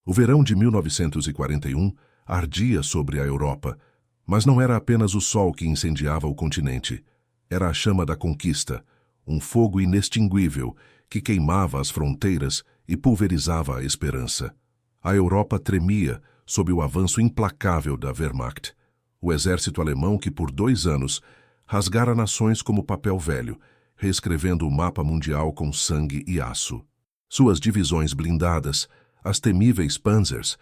O verão de 1941 ardia sobre a Europa, mas não era apenas o sol que incendiava o continente. Era a chama da conquista, um fogo inextinguível que queimava as fronteiras e pulverizava a esperança. A Europa tremia sob o avanço implacável da Wehrmacht, o exército alemão que por 2 anos rasgara nações como papel velho, reescrevendo o mapa mundial com sangue e aço. Suas divisões blindadas, as temíveis Panzers,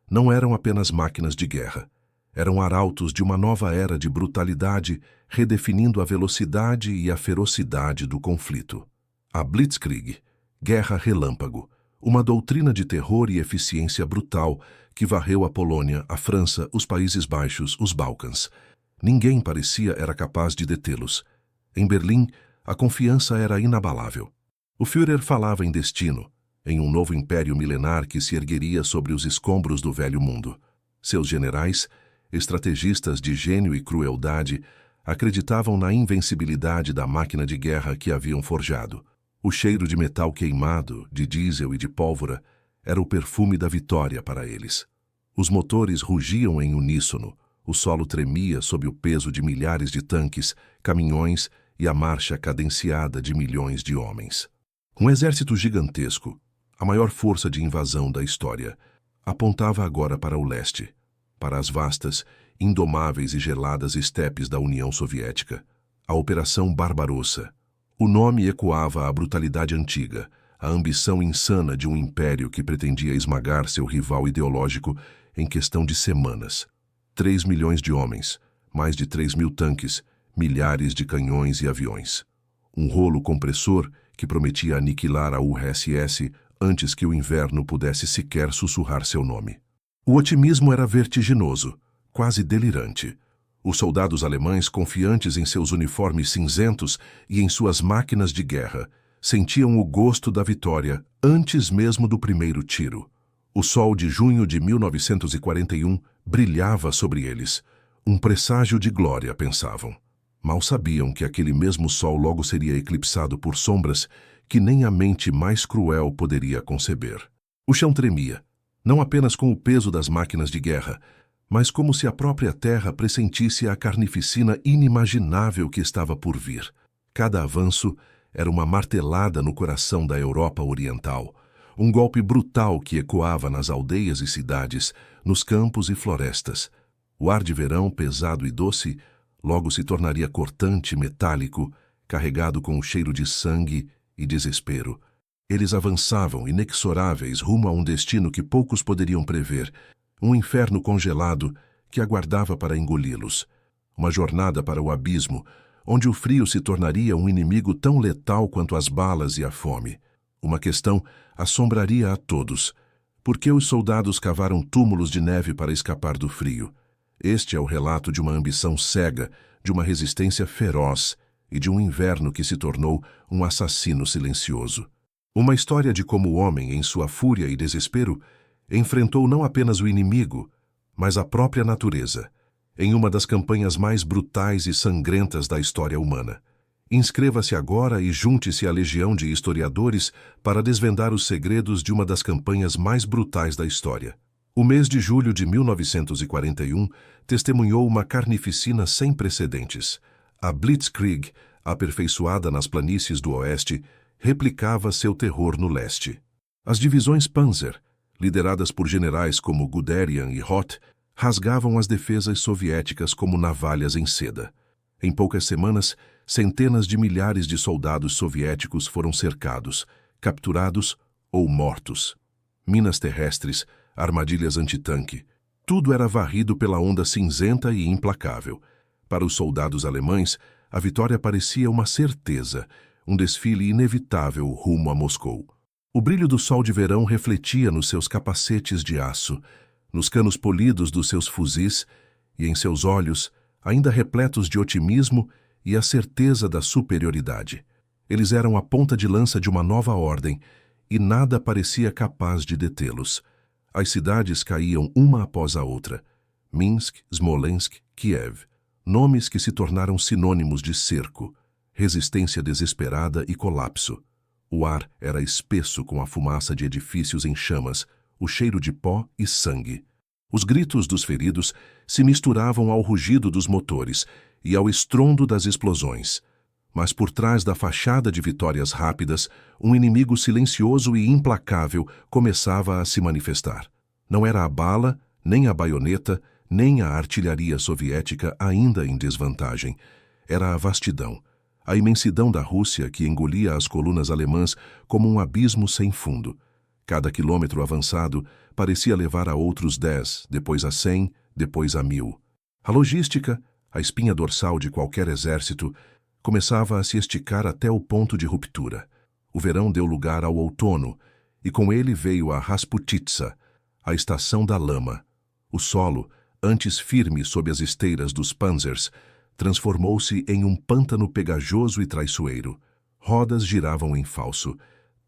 não eram apenas máquinas de guerra. Eram arautos de uma nova era de brutalidade, redefinindo a velocidade e a ferocidade do conflito. A Blitzkrieg, guerra relâmpago, uma doutrina de terror e eficiência brutal que varreu a Polônia, a França, os Países Baixos, os Balcãs. Ninguém parecia era capaz de detê-los. Em Berlim, a confiança era inabalável. O Führer falava em destino, em um novo império milenar que se ergueria sobre os escombros do velho mundo. Seus generais, estrategistas de gênio e crueldade, acreditavam na invencibilidade da máquina de guerra que haviam forjado. O cheiro de metal queimado, de diesel e de pólvora, era o perfume da vitória para eles. Os motores rugiam em uníssono, o solo tremia sob o peso de milhares de tanques, caminhões e a marcha cadenciada de milhões de homens. Um exército gigantesco, a maior força de invasão da história, apontava agora para o leste, para as vastas, indomáveis e geladas estepes da União Soviética. A Operação Barbarossa. O nome ecoava a brutalidade antiga, a ambição insana de um império que pretendia esmagar seu rival ideológico em questão de semanas. 3 milhões de homens, mais de 3.000 tanques, milhares de canhões e aviões. Um rolo compressor que prometia aniquilar a URSS antes que o inverno pudesse sequer sussurrar seu nome. O otimismo era vertiginoso, quase delirante. Os soldados alemães, confiantes em seus uniformes cinzentos e em suas máquinas de guerra, sentiam o gosto da vitória antes mesmo do primeiro tiro. O sol de junho de 1941 brilhava sobre eles. Um presságio de glória, pensavam. Mal sabiam que aquele mesmo sol logo seria eclipsado por sombras que nem a mente mais cruel poderia conceber. O chão tremia, não apenas com o peso das máquinas de guerra, mas como se a própria terra pressentisse a carnificina inimaginável que estava por vir. Cada avanço era uma martelada no coração da Europa Oriental, um golpe brutal que ecoava nas aldeias e cidades, nos campos e florestas. O ar de verão, pesado e doce, logo se tornaria cortante e metálico, carregado com o cheiro de sangue e desespero. Eles avançavam, inexoráveis, rumo a um destino que poucos poderiam prever, um inferno congelado que aguardava para engoli-los. Uma jornada para o abismo, onde o frio se tornaria um inimigo tão letal quanto as balas e a fome. Uma questão assombraria a todos. Por que os soldados cavaram túmulos de neve para escapar do frio? Este é o relato de uma ambição cega, de uma resistência feroz e de um inverno que se tornou um assassino silencioso. Uma história de como o homem, em sua fúria e desespero, enfrentou não apenas o inimigo, mas a própria natureza, em uma das campanhas mais brutais e sangrentas da história humana. Inscreva-se agora e junte-se à legião de historiadores para desvendar os segredos de uma das campanhas mais brutais da história. O mês de julho de 1941 testemunhou uma carnificina sem precedentes. A Blitzkrieg, aperfeiçoada nas planícies do oeste, replicava seu terror no leste. As divisões Panzer, lideradas por generais como Guderian e Roth, rasgavam as defesas soviéticas como navalhas em seda. Em poucas semanas, centenas de milhares de soldados soviéticos foram cercados, capturados ou mortos. Minas terrestres, armadilhas antitanque, tudo era varrido pela onda cinzenta e implacável. Para os soldados alemães, a vitória parecia uma certeza, um desfile inevitável rumo a Moscou. O brilho do sol de verão refletia nos seus capacetes de aço, nos canos polidos dos seus fuzis e em seus olhos, ainda repletos de otimismo e a certeza da superioridade. Eles eram a ponta de lança de uma nova ordem e nada parecia capaz de detê-los. As cidades caíam uma após a outra. Minsk, Smolensk, Kiev. Nomes que se tornaram sinônimos de cerco, resistência desesperada e colapso. O ar era espesso com a fumaça de edifícios em chamas, o cheiro de pó e sangue. Os gritos dos feridos se misturavam ao rugido dos motores e ao estrondo das explosões. Mas por trás da fachada de vitórias rápidas, um inimigo silencioso e implacável começava a se manifestar. Não era a bala, nem a baioneta, nem a artilharia soviética ainda em desvantagem. Era a vastidão, a imensidão da Rússia que engolia as colunas alemãs como um abismo sem fundo. Cada quilômetro avançado parecia levar a outros 10, depois a 100, depois a 1000. A logística, a espinha dorsal de qualquer exército, começava a se esticar até o ponto de ruptura. O verão deu lugar ao outono, e com ele veio a Rasputitsa, a estação da lama. O solo, antes firme sob as esteiras dos panzers, transformou-se em um pântano pegajoso e traiçoeiro. Rodas giravam em falso,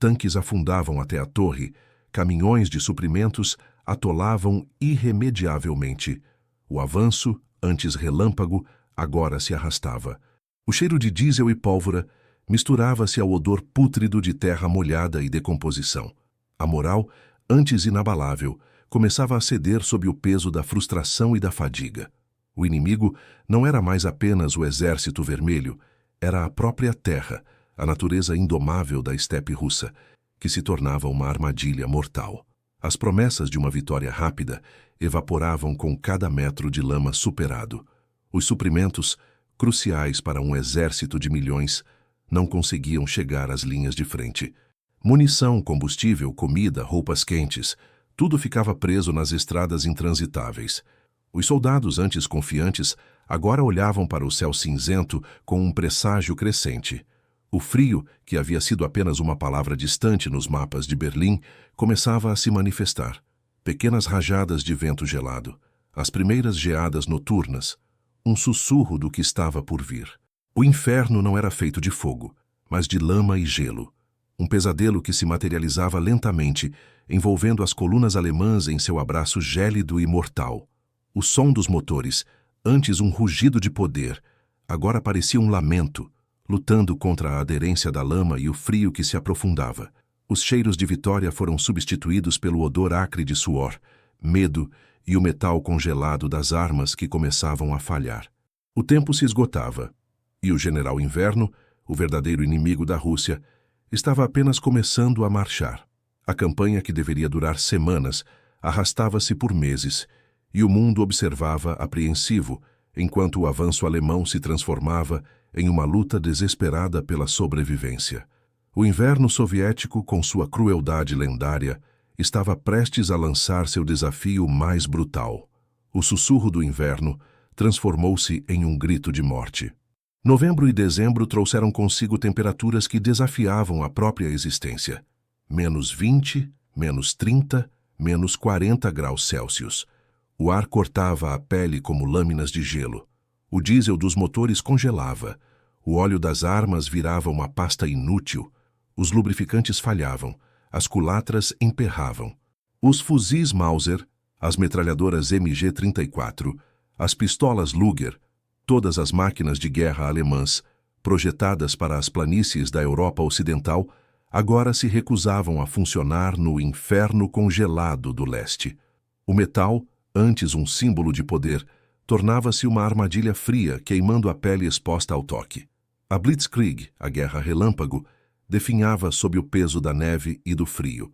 tanques afundavam até a torre, caminhões de suprimentos atolavam irremediavelmente. O avanço, antes relâmpago, agora se arrastava. O cheiro de diesel e pólvora misturava-se ao odor pútrido de terra molhada e decomposição. A moral, antes inabalável, começava a ceder sob o peso da frustração e da fadiga. O inimigo não era mais apenas o exército vermelho, era a própria terra, a natureza indomável da estepe russa, que se tornava uma armadilha mortal. As promessas de uma vitória rápida evaporavam com cada metro de lama superado. Os suprimentos, cruciais para um exército de milhões, não conseguiam chegar às linhas de frente. Munição, combustível, comida, roupas quentes, tudo ficava preso nas estradas intransitáveis. Os soldados, antes confiantes, agora olhavam para o céu cinzento com um presságio crescente. O frio, que havia sido apenas uma palavra distante nos mapas de Berlim, começava a se manifestar. Pequenas rajadas de vento gelado, as primeiras geadas noturnas, um sussurro do que estava por vir. O inferno não era feito de fogo, mas de lama e gelo. Um pesadelo que se materializava lentamente, envolvendo as colunas alemãs em seu abraço gélido e mortal. O som dos motores, antes um rugido de poder, agora parecia um lamento, lutando contra a aderência da lama e o frio que se aprofundava. Os cheiros de vitória foram substituídos pelo odor acre de suor, medo e o metal congelado das armas que começavam a falhar. O tempo se esgotava, e o general Inverno, o verdadeiro inimigo da Rússia, estava apenas começando a marchar. A campanha, que deveria durar semanas, arrastava-se por meses, e o mundo observava apreensivo, enquanto o avanço alemão se transformava em uma luta desesperada pela sobrevivência. O inverno soviético, com sua crueldade lendária, estava prestes a lançar seu desafio mais brutal. O sussurro do inverno transformou-se em um grito de morte. Novembro e dezembro trouxeram consigo temperaturas que desafiavam a própria existência. -20, -30, -40 graus Celsius. O ar cortava a pele como lâminas de gelo. O diesel dos motores congelava. O óleo das armas virava uma pasta inútil. Os lubrificantes falhavam. As culatras emperravam. Os fuzis Mauser, as metralhadoras MG-34, as pistolas Luger, todas as máquinas de guerra alemãs, projetadas para as planícies da Europa Ocidental, agora se recusavam a funcionar no inferno congelado do leste. O metal, antes um símbolo de poder, tornava-se uma armadilha fria, queimando a pele exposta ao toque. A Blitzkrieg, a guerra relâmpago, definhava sob o peso da neve e do frio.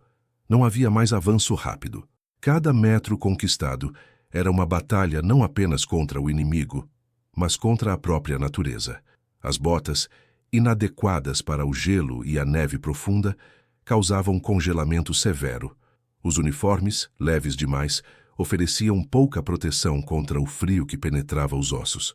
Não havia mais avanço rápido. Cada metro conquistado era uma batalha não apenas contra o inimigo, mas contra a própria natureza. As botas, inadequadas para o gelo e a neve profunda, causavam congelamento severo. Os uniformes, leves demais, ofereciam pouca proteção contra o frio que penetrava os ossos.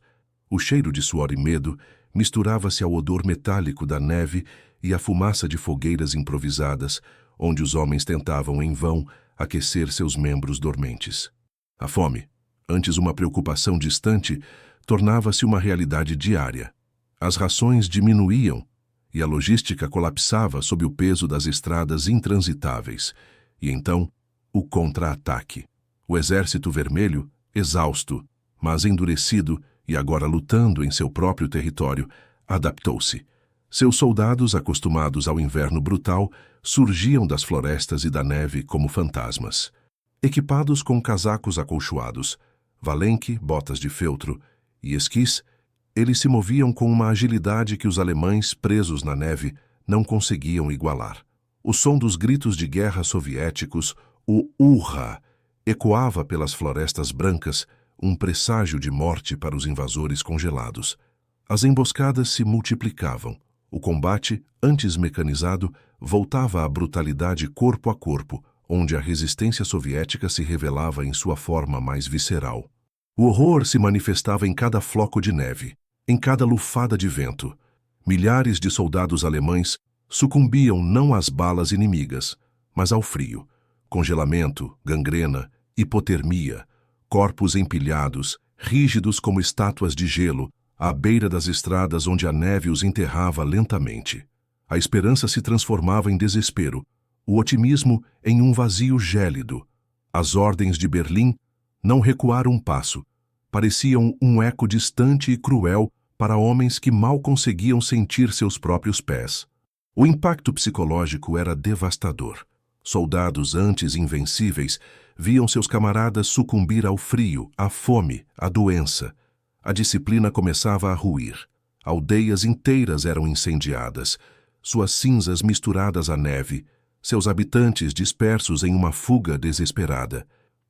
O cheiro de suor e medo misturava-se ao odor metálico da neve e à fumaça de fogueiras improvisadas, onde os homens tentavam em vão aquecer seus membros dormentes. A fome, antes uma preocupação distante, tornava-se uma realidade diária. As rações diminuíam e a logística colapsava sob o peso das estradas intransitáveis. E então, o contra-ataque. O Exército Vermelho, exausto, mas endurecido e agora lutando em seu próprio território, adaptou-se. Seus soldados, acostumados ao inverno brutal, surgiam das florestas e da neve como fantasmas. Equipados com casacos acolchoados, valenque, botas de feltro e esquis, eles se moviam com uma agilidade que os alemães, presos na neve, não conseguiam igualar. O som dos gritos de guerra soviéticos, o Urra, ecoava pelas florestas brancas, um presságio de morte para os invasores congelados. As emboscadas se multiplicavam. O combate, antes mecanizado, voltava à brutalidade corpo a corpo, onde a resistência soviética se revelava em sua forma mais visceral. O horror se manifestava em cada floco de neve, em cada lufada de vento. Milhares de soldados alemães sucumbiam não às balas inimigas, mas ao frio. Congelamento, gangrena, hipotermia, corpos empilhados, rígidos como estátuas de gelo, à beira das estradas onde a neve os enterrava lentamente. A esperança se transformava em desespero, o otimismo em um vazio gélido. As ordens de Berlim não recuaram um passo. Pareciam um eco distante e cruel para homens que mal conseguiam sentir seus próprios pés. O impacto psicológico era devastador. Soldados antes invencíveis viam seus camaradas sucumbir ao frio, à fome, à doença. A disciplina começava a ruir. Aldeias inteiras eram incendiadas, suas cinzas misturadas à neve, seus habitantes dispersos em uma fuga desesperada.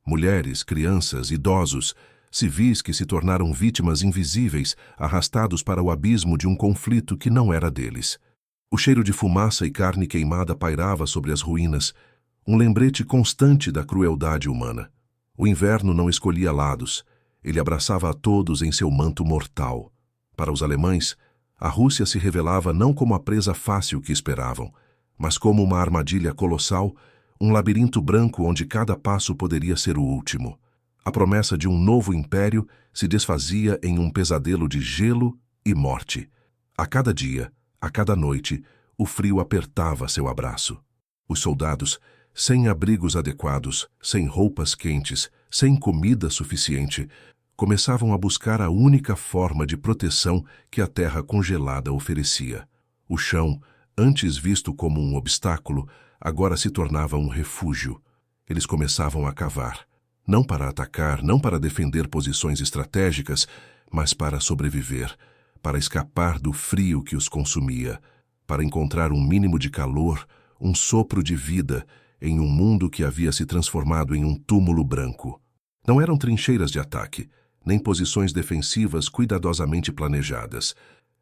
Mulheres, crianças, idosos, civis que se tornaram vítimas invisíveis, arrastados para o abismo de um conflito que não era deles. O cheiro de fumaça e carne queimada pairava sobre as ruínas, um lembrete constante da crueldade humana. O inverno não escolhia lados, ele abraçava a todos em seu manto mortal. Para os alemães, a Rússia se revelava não como a presa fácil que esperavam, mas como uma armadilha colossal, um labirinto branco onde cada passo poderia ser o último. A promessa de um novo império se desfazia em um pesadelo de gelo e morte. A cada dia, a cada noite, o frio apertava seu abraço. Os soldados, sem abrigos adequados, sem roupas quentes, sem comida suficiente, começavam a buscar a única forma de proteção que a terra congelada oferecia. O chão, antes visto como um obstáculo, agora se tornava um refúgio. Eles começavam a cavar, não para atacar, não para defender posições estratégicas, mas para sobreviver, para escapar do frio que os consumia, para encontrar um mínimo de calor, um sopro de vida, em um mundo que havia se transformado em um túmulo branco. Não eram trincheiras de ataque, nem posições defensivas cuidadosamente planejadas.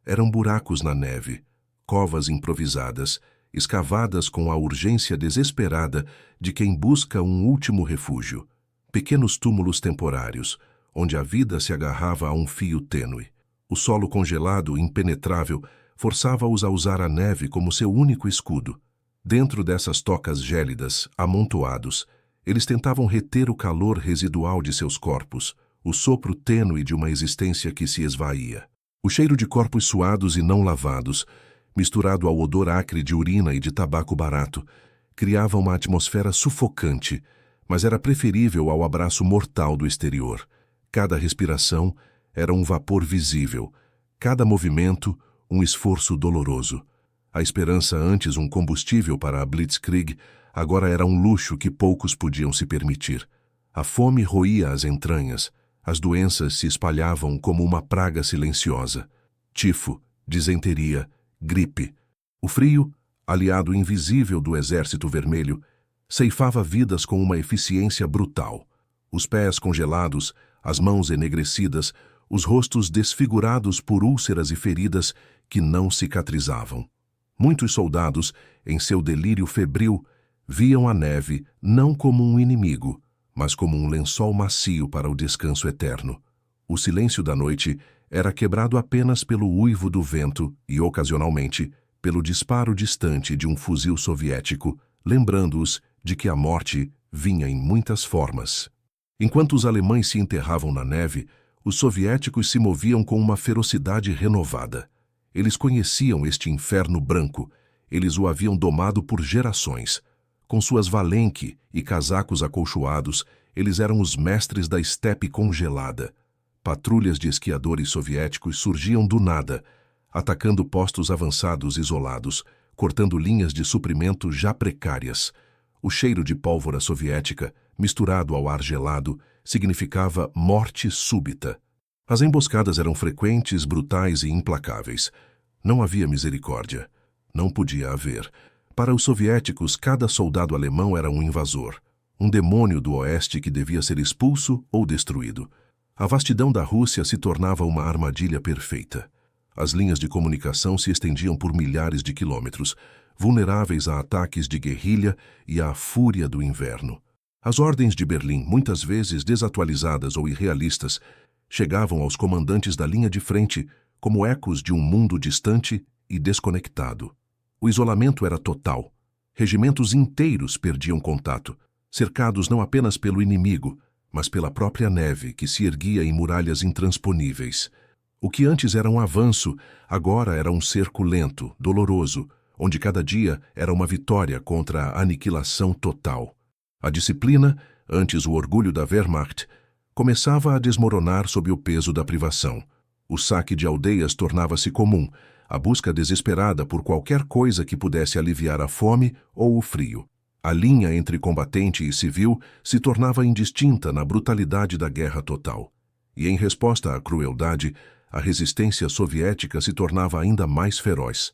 Eram buracos na neve, covas improvisadas, escavadas com a urgência desesperada de quem busca um último refúgio. Pequenos túmulos temporários, onde a vida se agarrava a um fio tênue. O solo congelado, impenetrável, forçava-os a usar a neve como seu único escudo. Dentro dessas tocas gélidas, amontoados, eles tentavam reter o calor residual de seus corpos, o sopro tênue de uma existência que se esvaía. O cheiro de corpos suados e não lavados, misturado ao odor acre de urina e de tabaco barato, criava uma atmosfera sufocante, mas era preferível ao abraço mortal do exterior. Cada respiração era um vapor visível, cada movimento um esforço doloroso. A esperança, antes um combustível para a Blitzkrieg, agora era um luxo que poucos podiam se permitir. A fome roía as entranhas, as doenças se espalhavam como uma praga silenciosa. Tifo, disenteria, gripe. O frio, aliado invisível do Exército Vermelho, ceifava vidas com uma eficiência brutal. Os pés congelados, as mãos enegrecidas, os rostos desfigurados por úlceras e feridas que não cicatrizavam. Muitos soldados, em seu delírio febril, viam a neve não como um inimigo, mas como um lençol macio para o descanso eterno. O silêncio da noite era quebrado apenas pelo uivo do vento e, ocasionalmente, pelo disparo distante de um fuzil soviético, lembrando-os de que a morte vinha em muitas formas. Enquanto os alemães se enterravam na neve, os soviéticos se moviam com uma ferocidade renovada. Eles conheciam este inferno branco, eles o haviam domado por gerações. Com suas valenque e casacos acolchoados, eles eram os mestres da estepe congelada. Patrulhas de esquiadores soviéticos surgiam do nada, atacando postos avançados isolados, cortando linhas de suprimento já precárias. O cheiro de pólvora soviética, misturado ao ar gelado, significava morte súbita. As emboscadas eram frequentes, brutais e implacáveis. Não havia misericórdia. Não podia haver. Para os soviéticos, cada soldado alemão era um invasor, um demônio do oeste que devia ser expulso ou destruído. A vastidão da Rússia se tornava uma armadilha perfeita. As linhas de comunicação se estendiam por milhares de quilômetros, vulneráveis a ataques de guerrilha e à fúria do inverno. As ordens de Berlim, muitas vezes desatualizadas ou irrealistas, chegavam aos comandantes da linha de frente como ecos de um mundo distante e desconectado. O isolamento era total. Regimentos inteiros perdiam contato, cercados não apenas pelo inimigo, mas pela própria neve que se erguia em muralhas intransponíveis. O que antes era um avanço, agora era um cerco lento, doloroso, onde cada dia era uma vitória contra a aniquilação total. A disciplina, antes o orgulho da Wehrmacht, começava a desmoronar sob o peso da privação. O saque de aldeias tornava-se comum, a busca desesperada por qualquer coisa que pudesse aliviar a fome ou o frio. A linha entre combatente e civil se tornava indistinta na brutalidade da guerra total. E em resposta à crueldade, a resistência soviética se tornava ainda mais feroz.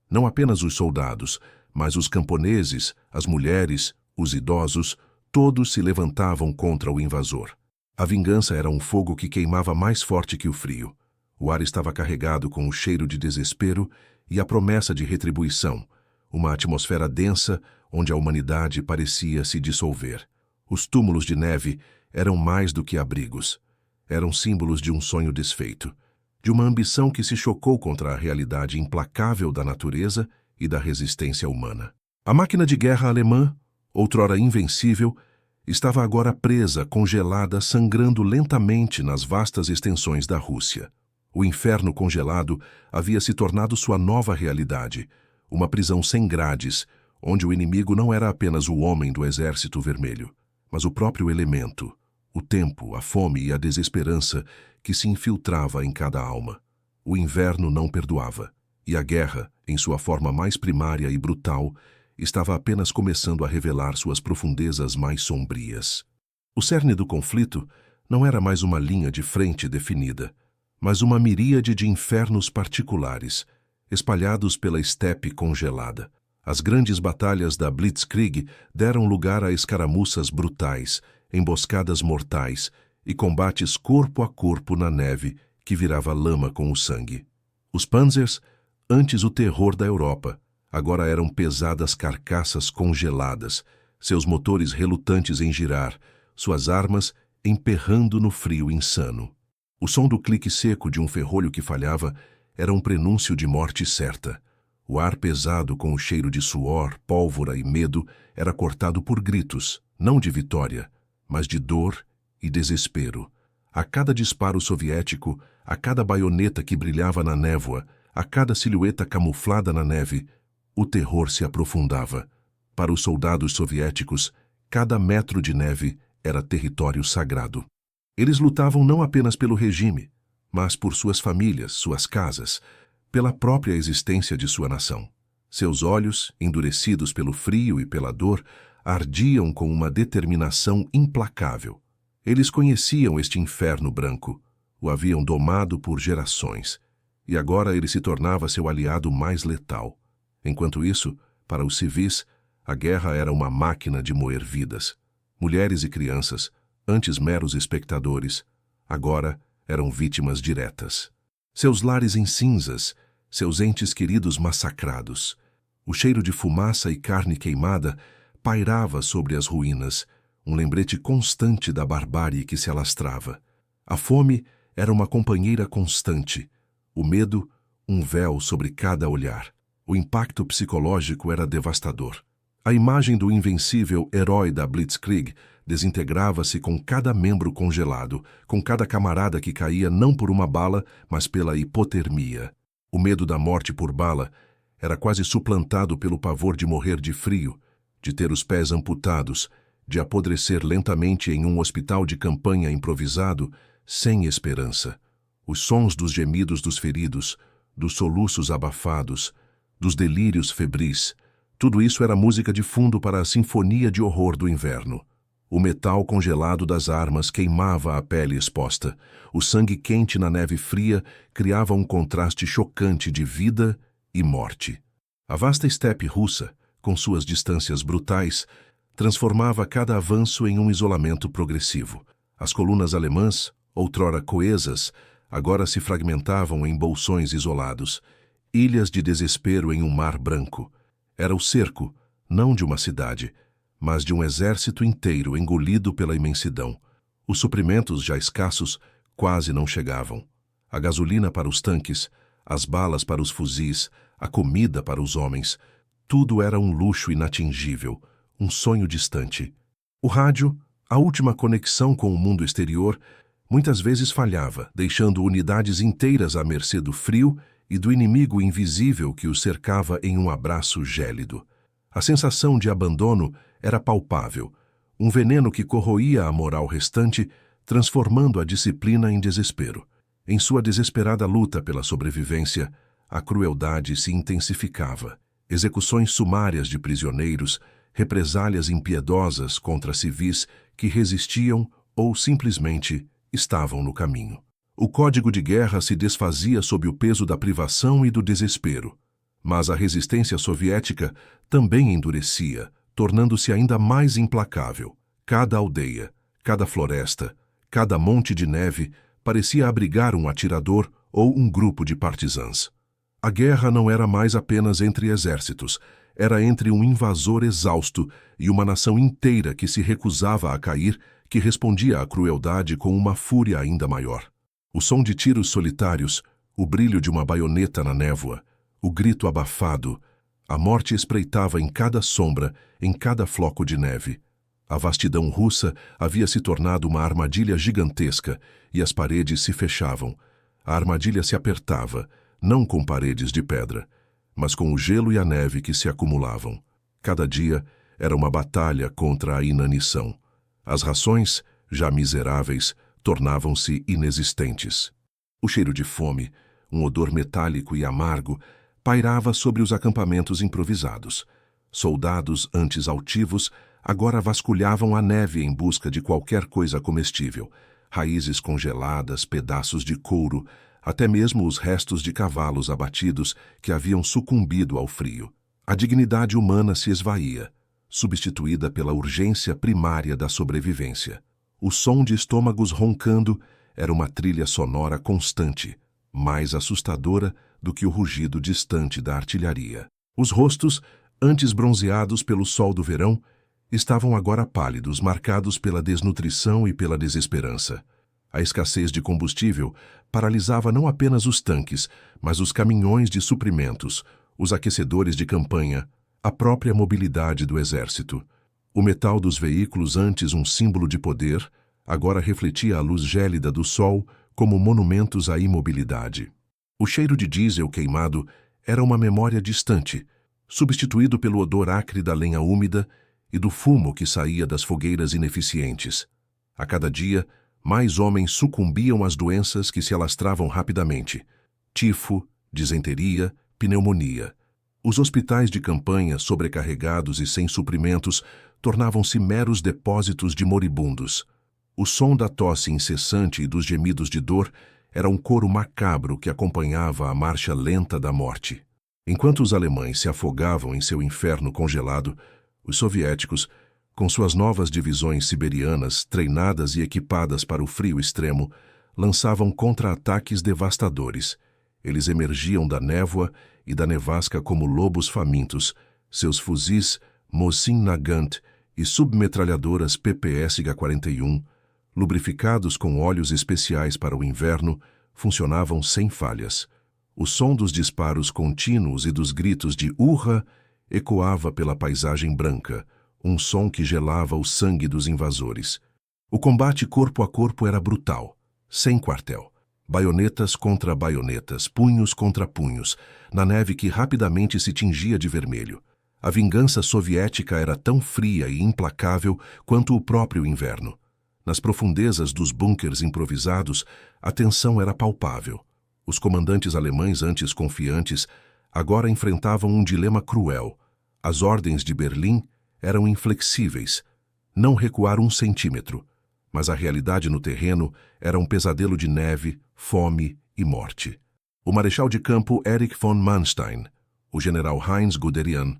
Não apenas os soldados, mas os camponeses, as mulheres, os idosos, todos se levantavam contra o invasor. A vingança era um fogo que queimava mais forte que o frio. O ar estava carregado com o cheiro de desespero e a promessa de retribuição, uma atmosfera densa onde a humanidade parecia se dissolver. Os túmulos de neve eram mais do que abrigos. Eram símbolos de um sonho desfeito, de uma ambição que se chocou contra a realidade implacável da natureza e da resistência humana. A máquina de guerra alemã, outrora invencível, estava agora presa, congelada, sangrando lentamente nas vastas extensões da Rússia. O inferno congelado havia se tornado sua nova realidade, uma prisão sem grades, onde o inimigo não era apenas o homem do Exército Vermelho, mas o próprio elemento, o tempo, a fome e a desesperança que se infiltrava em cada alma. O inverno não perdoava, e a guerra, em sua forma mais primária e brutal, estava apenas começando a revelar suas profundezas mais sombrias. O cerne do conflito não era mais uma linha de frente definida, mas uma miríade de infernos particulares, espalhados pela estepe congelada. As grandes batalhas da Blitzkrieg deram lugar a escaramuças brutais, emboscadas mortais e combates corpo a corpo na neve que virava lama com o sangue. Os Panzers, antes o terror da Europa, agora eram pesadas carcaças congeladas, seus motores relutantes em girar, suas armas emperrando no frio insano. O som do clique seco de um ferrolho que falhava era um prenúncio de morte certa. O ar pesado com o cheiro de suor, pólvora e medo era cortado por gritos, não de vitória, mas de dor e desespero. A cada disparo soviético, a cada baioneta que brilhava na névoa, a cada silhueta camuflada na neve, o terror se aprofundava. Para os soldados soviéticos, cada metro de neve era território sagrado. Eles lutavam não apenas pelo regime, mas por suas famílias, suas casas, pela própria existência de sua nação. Seus olhos, endurecidos pelo frio e pela dor, ardiam com uma determinação implacável. Eles conheciam este inferno branco, o haviam domado por gerações, e agora ele se tornava seu aliado mais letal. Enquanto isso, para os civis, a guerra era uma máquina de moer vidas. Mulheres e crianças, antes meros espectadores, agora eram vítimas diretas. Seus lares em cinzas, seus entes queridos massacrados. O cheiro de fumaça e carne queimada pairava sobre as ruínas, um lembrete constante da barbárie que se alastrava. A fome era uma companheira constante, o medo, um véu sobre cada olhar. O impacto psicológico era devastador. A imagem do invencível herói da Blitzkrieg desintegrava-se com cada membro congelado, com cada camarada que caía não por uma bala, mas pela hipotermia. O medo da morte por bala era quase suplantado pelo pavor de morrer de frio, de ter os pés amputados, de apodrecer lentamente em um hospital de campanha improvisado, sem esperança. Os sons dos gemidos dos feridos, dos soluços abafados, dos delírios febris. Tudo isso era música de fundo para a sinfonia de horror do inverno. O metal congelado das armas queimava a pele exposta. O sangue quente na neve fria criava um contraste chocante de vida e morte. A vasta estepe russa, com suas distâncias brutais, transformava cada avanço em um isolamento progressivo. As colunas alemãs, outrora coesas, agora se fragmentavam em bolsões isolados, ilhas de desespero em um mar branco. Era o cerco, não de uma cidade, mas de um exército inteiro engolido pela imensidão. Os suprimentos, já escassos, quase não chegavam. A gasolina para os tanques, as balas para os fuzis, a comida para os homens, tudo era um luxo inatingível, um sonho distante. O rádio, a última conexão com o mundo exterior, muitas vezes falhava, deixando unidades inteiras à mercê do frio e do inimigo invisível que os cercava em um abraço gélido. A sensação de abandono era palpável, um veneno que corroía a moral restante, transformando a disciplina em desespero. Em sua desesperada luta pela sobrevivência, a crueldade se intensificava. Execuções sumárias de prisioneiros, represálias impiedosas contra civis que resistiam ou simplesmente estavam no caminho. O código de guerra se desfazia sob o peso da privação e do desespero. Mas a resistência soviética também endurecia, tornando-se ainda mais implacável. Cada aldeia, cada floresta, cada monte de neve parecia abrigar um atirador ou um grupo de partisãs. A guerra não era mais apenas entre exércitos, era entre um invasor exausto e uma nação inteira que se recusava a cair, que respondia à crueldade com uma fúria ainda maior. O som de tiros solitários, o brilho de uma baioneta na névoa, o grito abafado, a morte espreitava em cada sombra, em cada floco de neve. A vastidão russa havia se tornado uma armadilha gigantesca e as paredes se fechavam. A armadilha se apertava, não com paredes de pedra, mas com o gelo e a neve que se acumulavam. Cada dia era uma batalha contra a inanição. As rações, já miseráveis, tornavam-se inexistentes. O cheiro de fome, um odor metálico e amargo, pairava sobre os acampamentos improvisados. Soldados, antes altivos, agora vasculhavam a neve em busca de qualquer coisa comestível. Raízes congeladas, pedaços de couro, até mesmo os restos de cavalos abatidos que haviam sucumbido ao frio. A dignidade humana se esvaía, substituída pela urgência primária da sobrevivência. O som de estômagos roncando era uma trilha sonora constante, mais assustadora do que o rugido distante da artilharia. Os rostos, antes bronzeados pelo sol do verão, estavam agora pálidos, marcados pela desnutrição e pela desesperança. A escassez de combustível paralisava não apenas os tanques, mas os caminhões de suprimentos, os aquecedores de campanha, a própria mobilidade do exército. O metal dos veículos, antes um símbolo de poder, agora refletia a luz gélida do sol como monumentos à imobilidade. O cheiro de diesel queimado era uma memória distante, substituído pelo odor acre da lenha úmida e do fumo que saía das fogueiras ineficientes. A cada dia, mais homens sucumbiam às doenças que se alastravam rapidamente: tifo, disenteria, pneumonia. Os hospitais de campanha, sobrecarregados e sem suprimentos, tornavam-se meros depósitos de moribundos. O som da tosse incessante e dos gemidos de dor era um coro macabro que acompanhava a marcha lenta da morte. Enquanto os alemães se afogavam em seu inferno congelado, os soviéticos, com suas novas divisões siberianas treinadas e equipadas para o frio extremo, lançavam contra-ataques devastadores. Eles emergiam da névoa e da nevasca como lobos famintos, seus fuzis Mosin Nagant e submetralhadoras PPSH-41, lubrificados com óleos especiais para o inverno, funcionavam sem falhas. O som dos disparos contínuos e dos gritos de "Urra!" ecoava pela paisagem branca, um som que gelava o sangue dos invasores. O combate corpo a corpo era brutal, sem quartel. Baionetas contra baionetas, punhos contra punhos, na neve que rapidamente se tingia de vermelho. A vingança soviética era tão fria e implacável quanto o próprio inverno. Nas profundezas dos bunkers improvisados, a tensão era palpável. Os comandantes alemães, antes confiantes, agora enfrentavam um dilema cruel. As ordens de Berlim eram inflexíveis, não recuar 1 centímetro, mas a realidade no terreno era um pesadelo de neve, fome e morte. O marechal de campo Erich von Manstein, o general Heinz Guderian,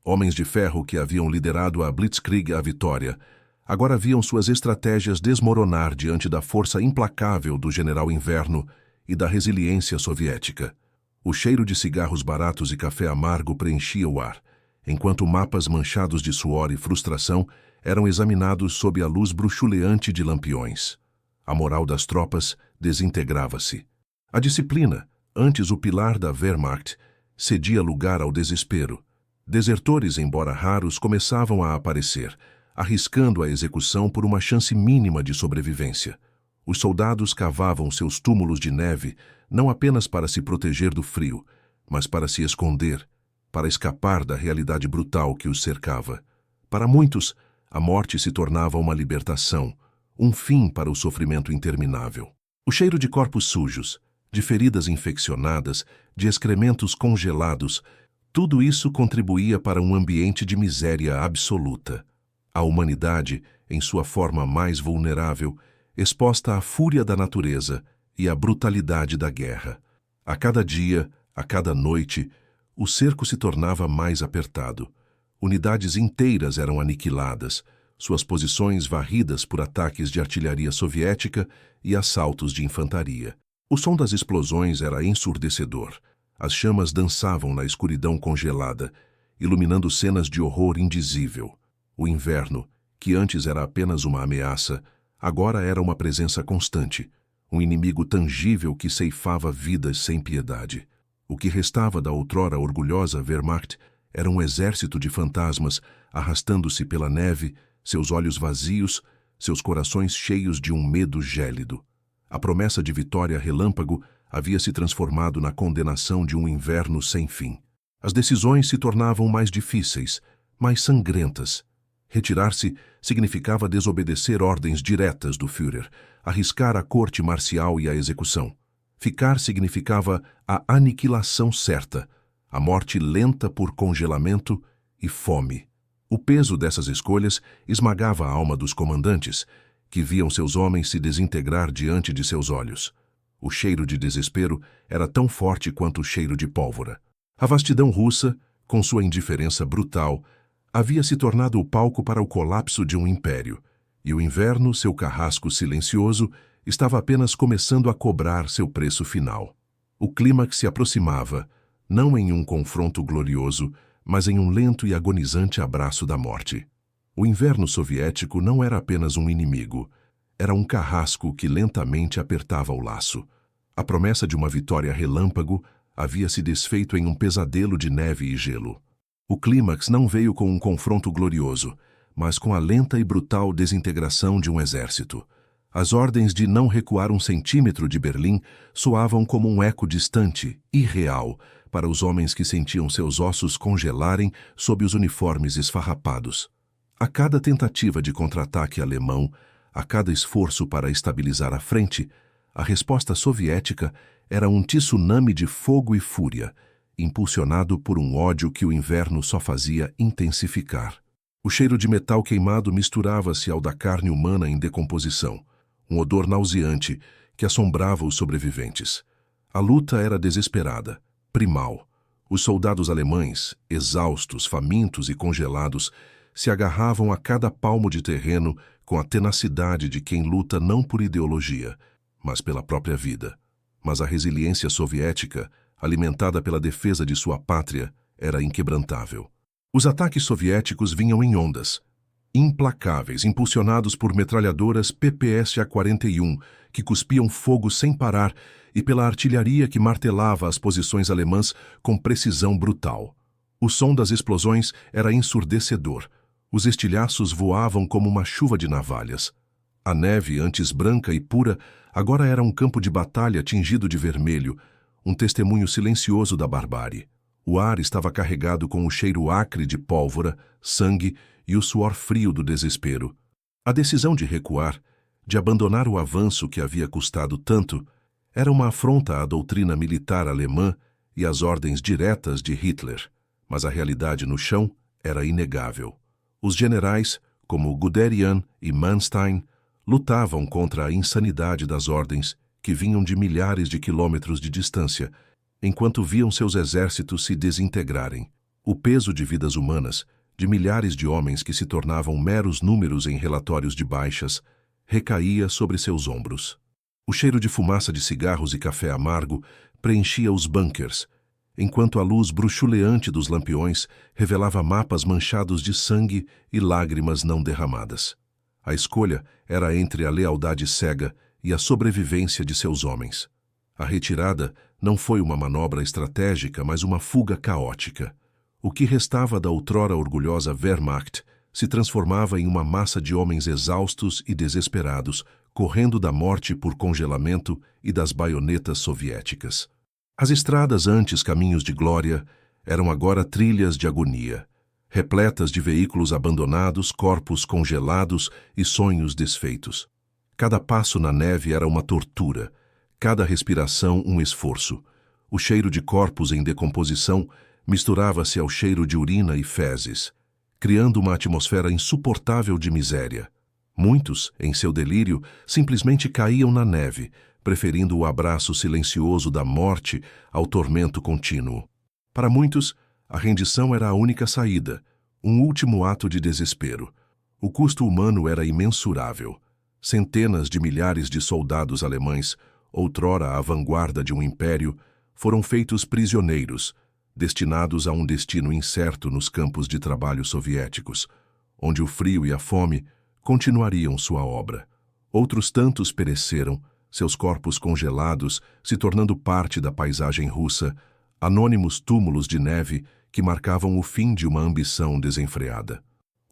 homens de ferro que haviam liderado a Blitzkrieg à vitória, agora viam suas estratégias desmoronar diante da força implacável do general Inverno e da resiliência soviética. O cheiro de cigarros baratos e café amargo preenchia o ar, enquanto mapas manchados de suor e frustração eram examinados sob a luz bruxuleante de lampiões. A moral das tropas desintegrava-se. A disciplina, antes o pilar da Wehrmacht, cedia lugar ao desespero. Desertores, embora raros, começavam a aparecer, arriscando a execução por uma chance mínima de sobrevivência. Os soldados cavavam seus túmulos de neve não apenas para se proteger do frio, mas para se esconder, para escapar da realidade brutal que os cercava. Para muitos, a morte se tornava uma libertação, um fim para o sofrimento interminável. O cheiro de corpos sujos, de feridas infeccionadas, de excrementos congelados, tudo isso contribuía para um ambiente de miséria absoluta. A humanidade, em sua forma mais vulnerável, exposta à fúria da natureza e à brutalidade da guerra. A cada dia, a cada noite, o cerco se tornava mais apertado. Unidades inteiras eram aniquiladas, suas posições varridas por ataques de artilharia soviética e assaltos de infantaria. O som das explosões era ensurdecedor. As chamas dançavam na escuridão congelada, iluminando cenas de horror indizível. O inverno, que antes era apenas uma ameaça, agora era uma presença constante, um inimigo tangível que ceifava vidas sem piedade. O que restava da outrora orgulhosa Wehrmacht era um exército de fantasmas arrastando-se pela neve, seus olhos vazios, seus corações cheios de um medo gélido. A promessa de vitória relâmpago havia se transformado na condenação de um inverno sem fim. As decisões se tornavam mais difíceis, mais sangrentas. Retirar-se significava desobedecer ordens diretas do Führer, arriscar a corte marcial e a execução. Ficar significava a aniquilação certa, a morte lenta por congelamento e fome. O peso dessas escolhas esmagava a alma dos comandantes, que viam seus homens se desintegrar diante de seus olhos. O cheiro de desespero era tão forte quanto o cheiro de pólvora. A vastidão russa, com sua indiferença brutal, havia se tornado o palco para o colapso de um império, e o inverno, seu carrasco silencioso, estava apenas começando a cobrar seu preço final. O clímax se aproximava, não em um confronto glorioso, mas em um lento e agonizante abraço da morte. O inverno soviético não era apenas um inimigo, era um carrasco que lentamente apertava o laço. A promessa de uma vitória relâmpago havia se desfeito em um pesadelo de neve e gelo. O clímax não veio com um confronto glorioso, mas com a lenta e brutal desintegração de um exército. As ordens de não recuar 1 centímetro de Berlim soavam como um eco distante, irreal, para os homens que sentiam seus ossos congelarem sob os uniformes esfarrapados. A cada tentativa de contra-ataque alemão, a cada esforço para estabilizar a frente, a resposta soviética era um tsunami de fogo e fúria, impulsionado por um ódio que o inverno só fazia intensificar. O cheiro de metal queimado misturava-se ao da carne humana em decomposição, um odor nauseante que assombrava os sobreviventes. A luta era desesperada, primal. Os soldados alemães, exaustos, famintos e congelados, se agarravam a cada palmo de terreno com a tenacidade de quem luta não por ideologia, mas pela própria vida. Mas a resiliência soviética, alimentada pela defesa de sua pátria, era inquebrantável. Os ataques soviéticos vinham em ondas, implacáveis, impulsionados por metralhadoras PPSA-41, que cuspiam fogo sem parar, e pela artilharia que martelava as posições alemãs com precisão brutal. O som das explosões era ensurdecedor. Os estilhaços voavam como uma chuva de navalhas. A neve, antes branca e pura, agora era um campo de batalha tingido de vermelho, um testemunho silencioso da barbárie. O ar estava carregado com o cheiro acre de pólvora, sangue e o suor frio do desespero. A decisão de recuar, de abandonar o avanço que havia custado tanto, Era uma afronta à doutrina militar alemã e às ordens diretas de Hitler, mas a realidade no chão era inegável. Os generais, como Guderian e Manstein, lutavam contra a insanidade das ordens que vinham de milhares de quilômetros de distância, enquanto viam seus exércitos se desintegrarem. O peso de vidas humanas, de milhares de homens que se tornavam meros números em relatórios de baixas, recaía sobre seus ombros. O cheiro de fumaça de cigarros e café amargo preenchia os bunkers, enquanto a luz bruxuleante dos lampiões revelava mapas manchados de sangue e lágrimas não derramadas. A escolha era entre a lealdade cega e a sobrevivência de seus homens. A retirada não foi uma manobra estratégica, mas uma fuga caótica. O que restava da outrora orgulhosa Wehrmacht se transformava em uma massa de homens exaustos e desesperados, correndo da morte por congelamento e das baionetas soviéticas. As estradas antes caminhos de glória eram agora trilhas de agonia, repletas de veículos abandonados, corpos congelados e sonhos desfeitos. Cada passo na neve era uma tortura, cada respiração um esforço. O cheiro de corpos em decomposição misturava-se ao cheiro de urina e fezes, criando uma atmosfera insuportável de miséria. Muitos, em seu delírio, simplesmente caíam na neve, preferindo o abraço silencioso da morte ao tormento contínuo. Para muitos, a rendição era a única saída, um último ato de desespero. O custo humano era imensurável. Centenas de milhares de soldados alemães, outrora a vanguarda de um império, foram feitos prisioneiros, destinados a um destino incerto nos campos de trabalho soviéticos, onde o frio e a fome continuariam sua obra. Outros tantos pereceram, seus corpos congelados se tornando parte da paisagem russa, anônimos túmulos de neve que marcavam o fim de uma ambição desenfreada.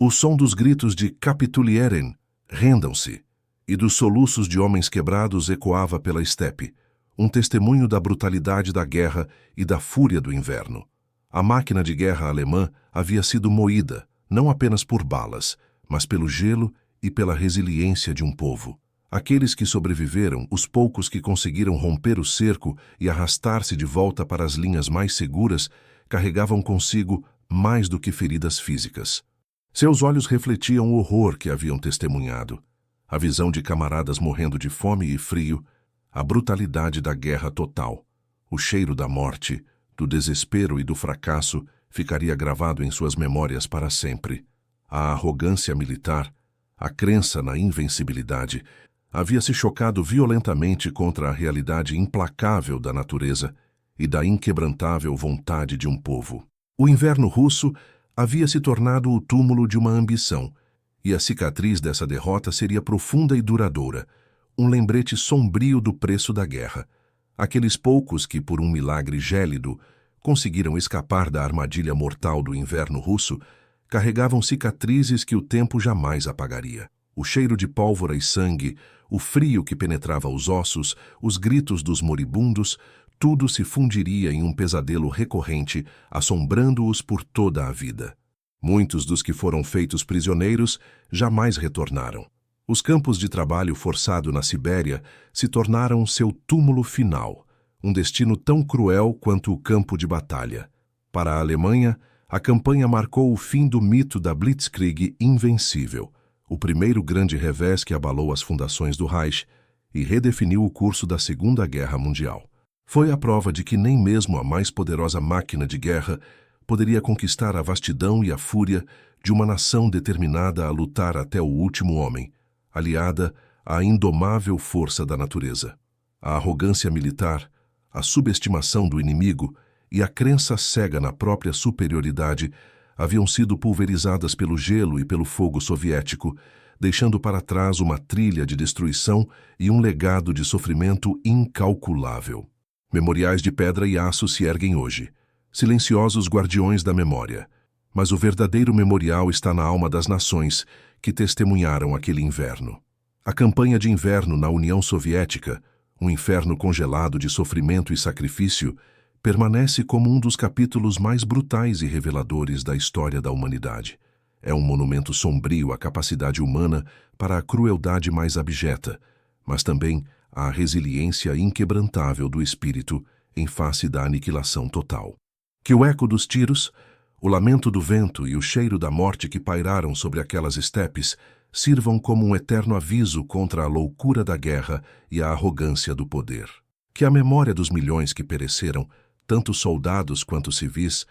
O som dos gritos de "Capitulieren", rendam-se, e dos soluços de homens quebrados ecoava pela estepe, um testemunho da brutalidade da guerra e da fúria do inverno. A máquina de guerra alemã havia sido moída, não apenas por balas, mas pelo gelo e pela resiliência de um povo. Aqueles que sobreviveram, os poucos que conseguiram romper o cerco e arrastar-se de volta para as linhas mais seguras, carregavam consigo mais do que feridas físicas. Seus olhos refletiam o horror que haviam testemunhado, a visão de camaradas morrendo de fome e frio, a brutalidade da guerra total, o cheiro da morte, do desespero e do fracasso ficaria gravado em suas memórias para sempre. A arrogância militar, a crença na invencibilidade, havia se chocado violentamente contra a realidade implacável da natureza e da inquebrantável vontade de um povo. O inverno russo havia se tornado o túmulo de uma ambição, e a cicatriz dessa derrota seria profunda e duradoura, um lembrete sombrio do preço da guerra. Aqueles poucos que, por um milagre gélido, conseguiram escapar da armadilha mortal do inverno russo, carregavam cicatrizes que o tempo jamais apagaria. O cheiro de pólvora e sangue, o frio que penetrava os ossos, os gritos dos moribundos, tudo se fundiria em um pesadelo recorrente, assombrando-os por toda a vida. Muitos dos que foram feitos prisioneiros jamais retornaram. Os campos de trabalho forçado na Sibéria se tornaram seu túmulo final, um destino tão cruel quanto o campo de batalha. Para a Alemanha, a campanha marcou o fim do mito da Blitzkrieg invencível, o primeiro grande revés que abalou as fundações do Reich e redefiniu o curso da Segunda Guerra Mundial. Foi a prova de que nem mesmo a mais poderosa máquina de guerra poderia conquistar a vastidão e a fúria de uma nação determinada a lutar até o último homem, aliada à indomável força da natureza. A arrogância militar, a subestimação do inimigo e a crença cega na própria superioridade haviam sido pulverizadas pelo gelo e pelo fogo soviético, deixando para trás uma trilha de destruição e um legado de sofrimento incalculável. Memoriais de pedra e aço se erguem hoje, silenciosos guardiões da memória, mas o verdadeiro memorial está na alma das nações que testemunharam aquele inverno. A campanha de inverno na União Soviética, um inferno congelado de sofrimento e sacrifício, permanece como um dos capítulos mais brutais e reveladores da história da humanidade. É um monumento sombrio à capacidade humana para a crueldade mais abjeta, mas também a resiliência inquebrantável do espírito em face da aniquilação total. Que o eco dos tiros, o lamento do vento e o cheiro da morte que pairaram sobre aquelas estepes sirvam como um eterno aviso contra a loucura da guerra e a arrogância do poder. Que a memória dos milhões que pereceram, tanto soldados quanto civis,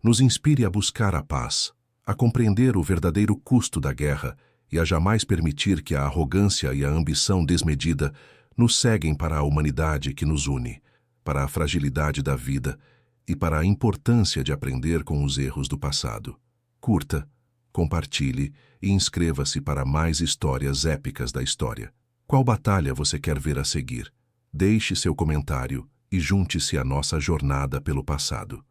nos inspire a buscar a paz, a compreender o verdadeiro custo da guerra e a jamais permitir que a arrogância e a ambição desmedida nos ceguem para a humanidade que nos une, para a fragilidade da vida e para a importância de aprender com os erros do passado. Curta, compartilhe e inscreva-se para mais histórias épicas da história. Qual batalha você quer ver a seguir? Deixe seu comentário e junte-se à nossa jornada pelo passado.